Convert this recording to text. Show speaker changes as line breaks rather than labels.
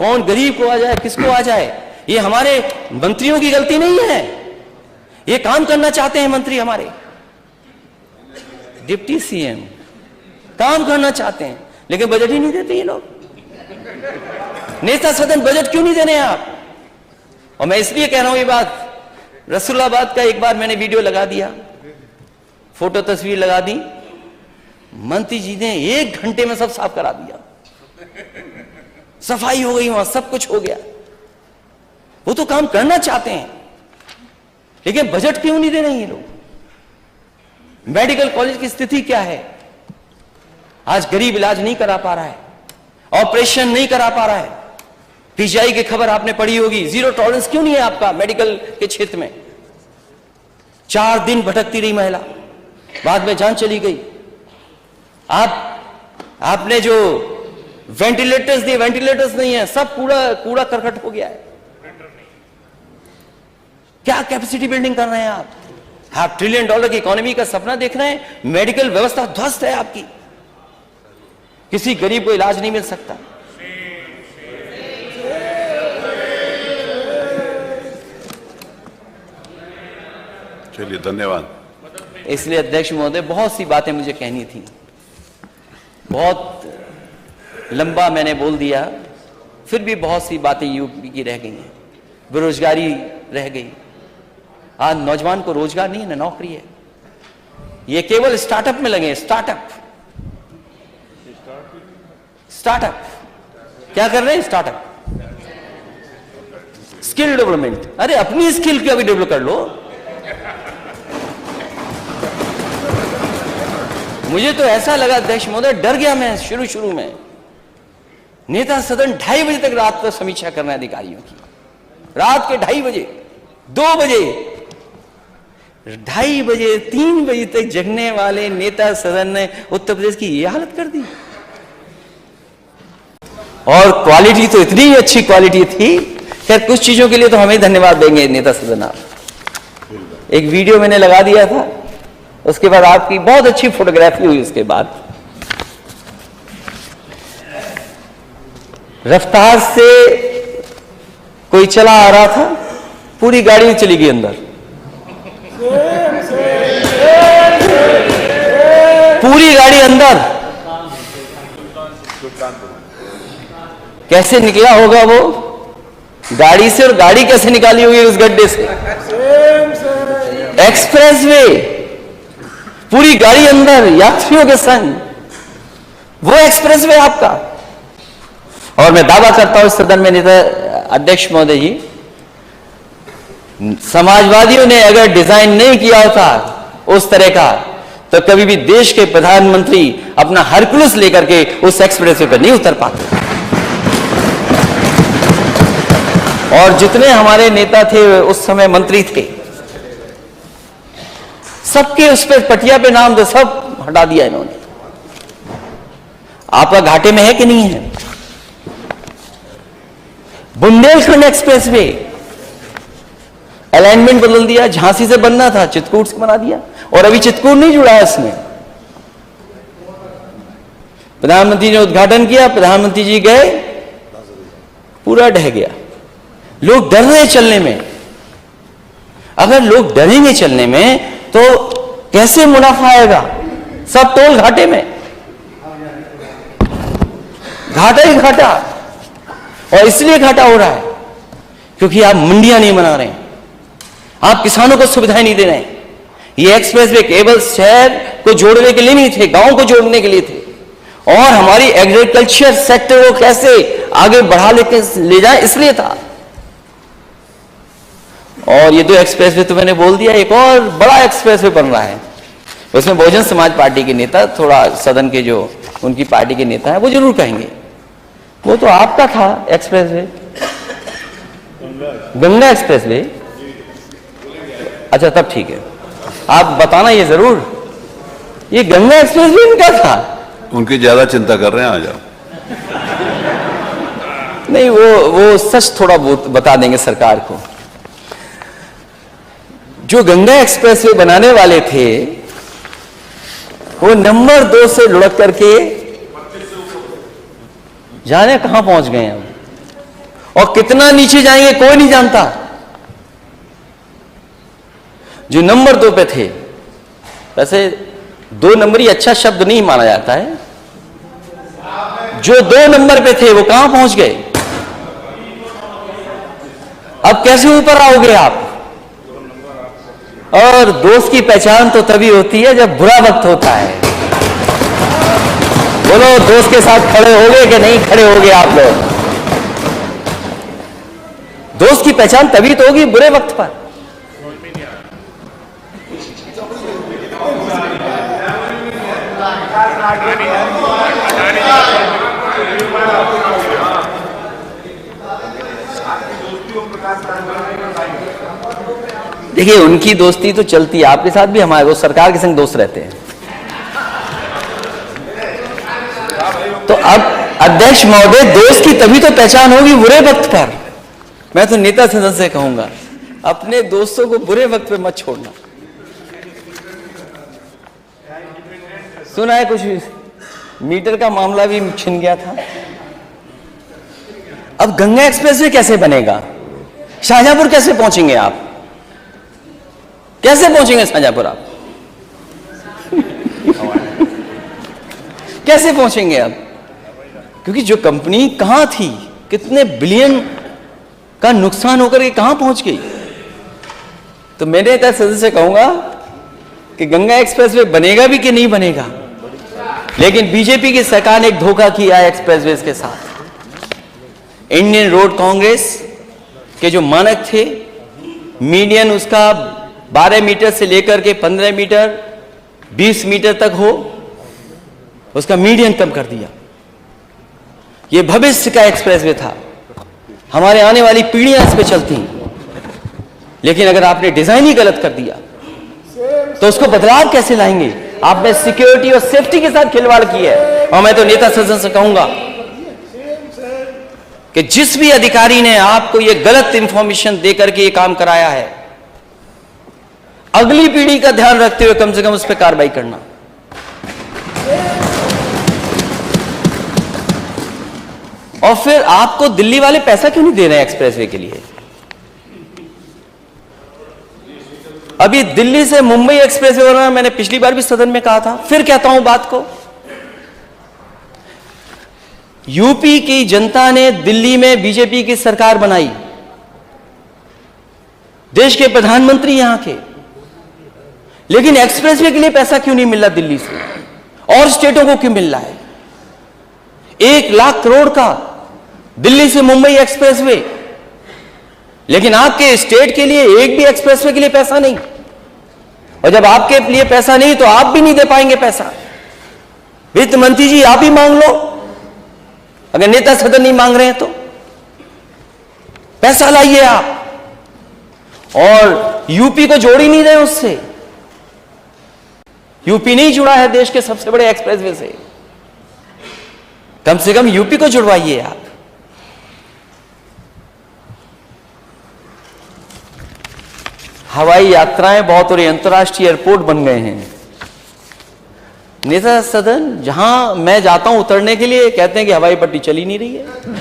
कौन गरीब को आ जाए, किसको आ जाए, ये हमारे मंत्रियों की गलती नहीं है। ये काम करना चाहते हैं मंत्री, हमारे डिप्टी सीएम काम करना चाहते हैं, लेकिन बजट ही नहीं देते ये लोग। नेता सदन बजट क्यों नहीं देने आप? और मैं इसलिए कह रहा हूं ये बात, रसूलाबाद का एक बार मैंने वीडियो लगा दिया, फोटो तस्वीर लगा दी, मंत्री जी ने 1 घंटे में सब साफ करा दिया, सफाई हो गई, वहां सब कुछ हो गया। वो तो काम करना चाहते हैं, लेकिन बजट क्यों नहीं दे रहे हैं ये लोग? मेडिकल कॉलेज की स्थिति क्या है? आज गरीब इलाज नहीं करा पा रहा है, ऑपरेशन नहीं करा पा रहा है। पीजीआई की खबर आपने पढ़ी होगी, 0 टॉलरेंस क्यों नहीं है आपका मेडिकल के क्षेत्र में? 4 दिन भटकती रही महिला, बाद में जान चली गई। आपने जो वेंटिलेटर्स दिए, वेंटिलेटर्स नहीं है, सब कूड़ा करकट हो गया है। क्या कैपेसिटी बिल्डिंग कर रहे हैं आप? $500 ट्रिलियन की इकोनॉमी का सपना देख रहे हैं, मेडिकल व्यवस्था ध्वस्त है आपकी, किसी गरीब को इलाज नहीं मिल सकता।
चलिए, धन्यवाद।
इसलिए अध्यक्ष महोदय, बहुत सी बातें मुझे कहनी थी, बहुत लंबा मैंने बोल दिया, फिर भी बहुत सी बातें यूपी की रह गई हैं। बेरोजगारी रह गई, आज नौजवान को रोजगार नहीं है ना नौकरी है। ये केवल स्टार्टअप में लगे, स्टार्टअप क्या कर रहे हैं? Startup, skill development. अरे अपनी स्किल क्या भी डेवलप कर लो। मुझे तो ऐसा लगा अध्यक्ष महोदय, डर गया मैं शुरू में। नेता सदन 2:30 बजे तक रात तक समीक्षा करना है अधिकारियों की, रात के 2:30 बजे, 2 बजे, 2:30 बजे, 3 बजे तक जगने वाले नेता सदन ने उत्तर प्रदेश की ये हालत कर दी। और क्वालिटी तो इतनी अच्छी क्वालिटी थी, खैर कुछ चीजों के लिए तो हमें धन्यवाद देंगे नेता सदन आप। एक वीडियो मैंने लगा दिया था, उसके बाद आपकी बहुत अच्छी फोटोग्राफी हुई। उसके बाद रफ्तार से कोई चला आ रहा था, पूरी गाड़ी चली गई अंदर, पूरी गाड़ी अंदर। कैसे निकला होगा वो गाड़ी से, और गाड़ी कैसे निकाली होगी उस गड्ढे से? एक्सप्रेसवे, पूरी गाड़ी अंदर यात्रियों के संग, वो एक्सप्रेसवे आपका। और मैं दावा करता हूं इस सदन में नेता अध्यक्ष महोदय जी, समाजवादियों ने अगर डिजाइन नहीं किया होता उस तरह का, तो कभी भी देश के प्रधानमंत्री अपना हरकुलस लेकर के उस एक्सप्रेसवे पर नहीं उतर पाते। और जितने हमारे नेता थे उस समय, मंत्री थे, सबके उस पर पटिया पे नाम दे, सब हटा दिया इन्होंने। आपका घाटे में है कि नहीं है? बुंदेलखंड एक्सप्रेसवे अलाइनमेंट बदल दिया, झांसी से बनना था चित्रकूट से बना दिया, और अभी चित्रकूट नहीं जुड़ा है इसमें। प्रधानमंत्री ने उद्घाटन किया, प्रधानमंत्री जी गए, पूरा ढह गया। लोग डर रहे चलने में। अगर लोग डरेंगे चलने में तो कैसे मुनाफा आएगा? सब टोल घाटे में, घाटा ही घाटा। और इसलिए घाटा हो रहा है क्योंकि आप मंडियां नहीं बना रहे हैं, आप किसानों को सुविधाएं नहीं दे रहे हैं। ये एक्सप्रेसवे केवल शहर को जोड़ने के लिए नहीं थे, गांव को जोड़ने के लिए थे, और हमारी एग्रीकल्चर सेक्टर को कैसे आगे बढ़ा ले जाए इसलिए था। और ये 2 एक्सप्रेसवे तो मैंने बोल दिया, एक और बड़ा एक्सप्रेसवे बन रहा है, उसमें बहुजन समाज पार्टी के नेता, थोड़ा सदन के जो उनकी पार्टी के नेता हैं वो जरूर कहेंगे, वो तो आपका था एक्सप्रेसवे, गंगा एक्सप्रेसवे। अच्छा, तब ठीक है, आप बताना ये जरूर, ये गंगा एक्सप्रेसवे इनका था।
उनकी ज्यादा चिंता कर रहे हैं आज आप।
नहीं, वो सच थोड़ा बहुत बता देंगे सरकार को। जो गंगा एक्सप्रेसवे बनाने वाले थे वो नंबर 2 से लुढ़क करके जाने कहां पहुंच गए हैं। और कितना नीचे जाएंगे कोई नहीं जानता। जो नंबर 2 पे थे, वैसे 2 नंबर ही अच्छा शब्द नहीं माना जाता है, जो 2 नंबर पे थे वो कहां पहुंच गए? अब कैसे ऊपर आओगे आप? और दोस्त की पहचान तो तभी होती है जब बुरा वक्त होता है। बोलो, दोस्त के साथ खड़े होगे कि नहीं खड़े होगे आप लोग? दोस्त की पहचान तभी तो होगी बुरे वक्त पर। देखिए, उनकी दोस्ती तो चलती है, आपके साथ भी हमारे दोस्त सरकार के संग दोस्त रहते हैं। तो अब अध्यक्ष महोदय, दोस्त की तभी तो पहचान होगी बुरे वक्त पर। मैं तो नेता सदन से कहूंगा, अपने दोस्तों को बुरे वक्त पे मत छोड़ना। सुना है कुछ मीटर का मामला भी छिन गया था। अब गंगा एक्सप्रेसवे कैसे बनेगा? शाहजहांपुर कैसे पहुंचेंगे आप? कैसे पहुंचेंगे शाहजहांपुर आप? कैसे पहुंचेंगे आप? क्योंकि जो कंपनी कहां थी, कितने बिलियन का नुकसान होकर के कहां पहुंच गई। तो मैंने नेता सदन से कहूंगा कि गंगा एक्सप्रेसवे बनेगा भी कि नहीं बनेगा, लेकिन बीजेपी की सरकार ने एक धोखा किया है एक्सप्रेसवे के साथ। इंडियन रोड कांग्रेस के जो मानक थे, मीडियन उसका 12 मीटर से लेकर के 15 मीटर 20 मीटर तक हो, उसका मीडियन कम कर दिया। यह भविष्य का एक्सप्रेसवे था, हमारे आने वाली पीढ़ियां इस पे चलती हैं। लेकिन अगर आपने डिजाइन ही गलत कर दिया तो उसको बदलाव कैसे लाएंगे? आपने सिक्योरिटी और सेफ्टी के साथ खिलवाड़ की है। और मैं तो नेता सदन से कहूंगा कि जिस भी अधिकारी ने आपको यह गलत इंफॉर्मेशन देकर के ये काम कराया है, अगली पीढ़ी का ध्यान रखते हुए कम से कम उस पर कार्रवाई करना। और फिर आपको दिल्ली वाले पैसा क्यों नहीं दे रहे हैं एक्सप्रेसवे के लिए? अभी दिल्ली से मुंबई एक्सप्रेसवे हो रहा है, मैंने पिछली बार भी सदन में कहा था, फिर कहता हूं बात को। यूपी की जनता ने दिल्ली में बीजेपी की सरकार बनाई, देश के प्रधानमंत्री यहां के, लेकिन एक्सप्रेसवे के लिए पैसा क्यों नहीं मिल रहा दिल्ली से और स्टेटों को क्यों मिल रहा है? 1 लाख करोड़ का दिल्ली से मुंबई एक्सप्रेसवे, लेकिन आपके स्टेट के लिए एक भी एक्सप्रेसवे के लिए पैसा नहीं। और जब आपके लिए पैसा नहीं तो आप भी नहीं दे पाएंगे पैसा। वित्त मंत्री जी, आप ही मांग लो, अगर नेता सदन नहीं मांग रहे हैं तो पैसा लाइए आप। और यूपी को जोड़ ही नहीं रहे उससे। यूपी नहीं जुड़ा है देश के सबसे बड़े एक्सप्रेसवे से, कम से कम यूपी को जुड़वाइए आप। हवाई यात्राएं बहुत, और अंतर्राष्ट्रीय एयरपोर्ट बन गए हैं। नेता सदन, जहां मैं जाता हूं उतरने के लिए, कहते हैं कि हवाई पट्टी चली नहीं रही है।